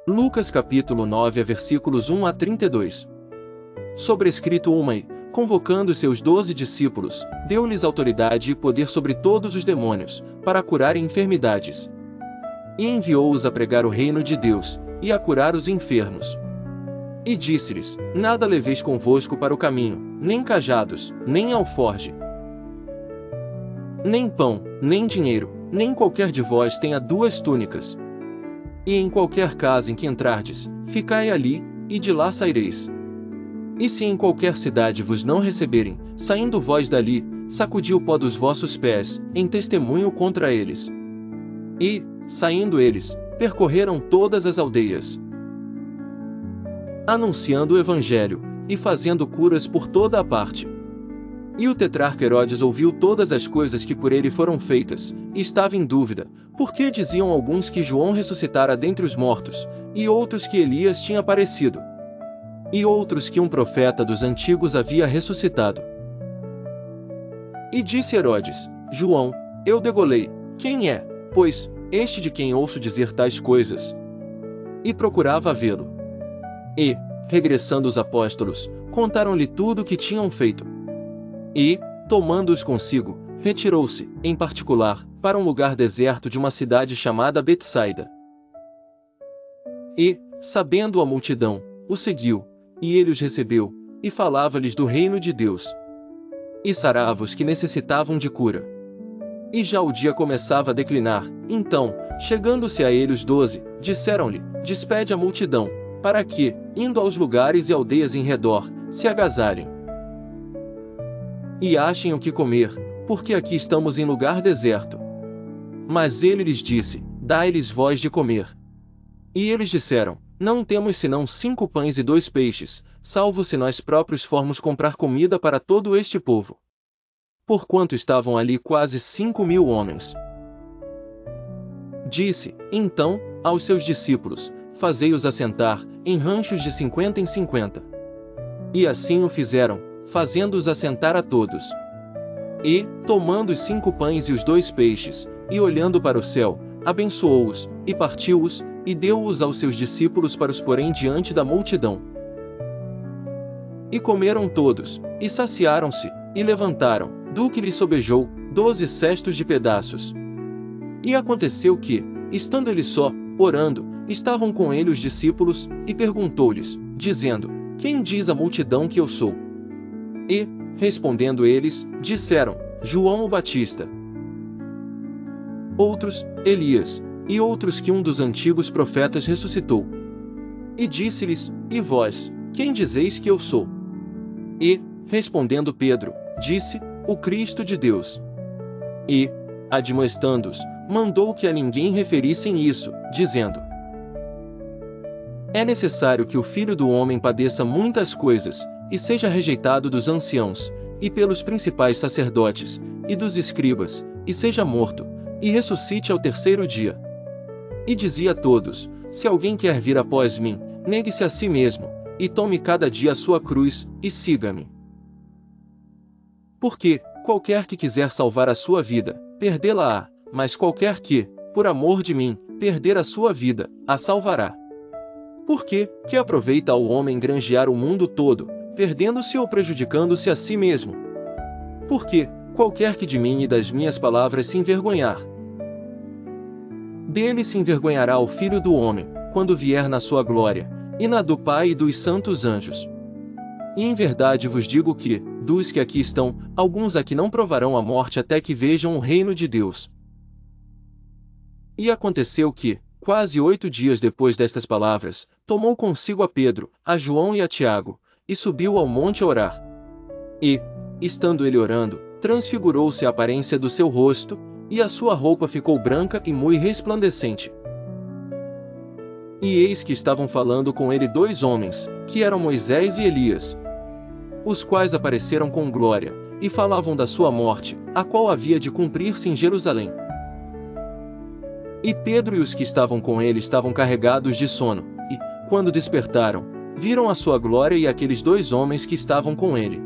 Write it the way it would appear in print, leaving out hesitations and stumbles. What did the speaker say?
Lucas capítulo 9 versículos 1 a 32. Sobrescrito uma e, convocando seus 12 discípulos, deu-lhes autoridade e poder sobre todos os demônios, para curarem enfermidades. E enviou-os a pregar o reino de Deus, e a curar os enfermos. E disse-lhes: Nada leveis convosco para o caminho, nem cajados, nem alforge, nem pão, nem dinheiro, nem qualquer de vós tenha 2 túnicas. E em qualquer casa em que entrardes, ficai ali, e de lá saireis. E se em qualquer cidade vos não receberem, saindo vós dali, sacudi o pó dos vossos pés, em testemunho contra eles. E, saindo eles, percorreram todas as aldeias, anunciando o evangelho, e fazendo curas por toda a parte. E o tetrarca Herodes ouviu todas as coisas que por ele foram feitas, e estava em dúvida, porque diziam alguns que João ressuscitara dentre os mortos, e outros que Elias tinha aparecido, e outros que um profeta dos antigos havia ressuscitado. E disse Herodes: João, eu degolei, quem é, pois, este de quem ouço dizer tais coisas? E procurava vê-lo. E, regressando os apóstolos, contaram-lhe tudo o que tinham feito. E, tomando-os consigo, retirou-se, em particular, para um lugar deserto de uma cidade chamada Betsaida. E, sabendo a multidão, o seguiu, e ele os recebeu, e falava-lhes do reino de Deus. E sarava os que necessitavam de cura. E já o dia começava a declinar, então, chegando-se a ele os 12, disseram-lhe: Despede a multidão, para que, indo aos lugares e aldeias em redor, se agasalhem e achem o que comer, porque aqui estamos em lugar deserto. Mas ele lhes disse: Dai-lhes vós de comer. E eles disseram: Não temos senão 5 pães e 2 peixes, salvo se nós próprios formos comprar comida para todo este povo. Porquanto estavam ali quase 5.000 homens. Disse, então, aos seus discípulos: Fazei-os assentar, em ranchos de 50 em 50. E assim o fizeram, fazendo-os assentar a todos. E, tomando os 5 pães e os 2 peixes, e olhando para o céu, abençoou-os, e partiu-os, e deu-os aos seus discípulos para os porem diante da multidão. E comeram todos, e saciaram-se, e levantaram, do que lhes sobejou, 12 cestos de pedaços. E aconteceu que, estando ele só, orando, estavam com ele os discípulos, e perguntou-lhes, dizendo: Quem diz a multidão que eu sou? E, respondendo eles, disseram: João o Batista. Outros, Elias, e outros que um dos antigos profetas ressuscitou. E disse-lhes: E vós, quem dizeis que eu sou? E, respondendo Pedro, disse: O Cristo de Deus. E, admoestando-os, mandou que a ninguém referissem isso, dizendo: É necessário que o Filho do Homem padeça muitas coisas, e seja rejeitado dos anciãos, e pelos principais sacerdotes, e dos escribas, e seja morto, e ressuscite ao 3º dia. E dizia a todos: Se alguém quer vir após mim, negue-se a si mesmo, e tome cada dia a sua cruz, e siga-me. Porque, qualquer que quiser salvar a sua vida, perdê-la-á, mas qualquer que, por amor de mim, perder a sua vida, a salvará. Porque, que aproveita ao homem granjear o mundo todo, perdendo-se ou prejudicando-se a si mesmo? Porque, qualquer que de mim e das minhas palavras se envergonhar, dele se envergonhará o Filho do Homem, quando vier na sua glória, e na do Pai e dos santos anjos. E em verdade vos digo que, dos que aqui estão, alguns aqui não provarão a morte até que vejam o reino de Deus. E aconteceu que, quase 8 dias depois destas palavras, tomou consigo a Pedro, a João e a Tiago, e subiu ao monte a orar. E, estando ele orando, transfigurou-se a aparência do seu rosto, e a sua roupa ficou branca e muito resplandecente. E eis que estavam falando com ele 2 homens, que eram Moisés e Elias, os quais apareceram com glória, e falavam da sua morte, a qual havia de cumprir-se em Jerusalém. E Pedro e os que estavam com ele estavam carregados de sono, e, quando despertaram, viram a sua glória e aqueles 2 homens que estavam com ele.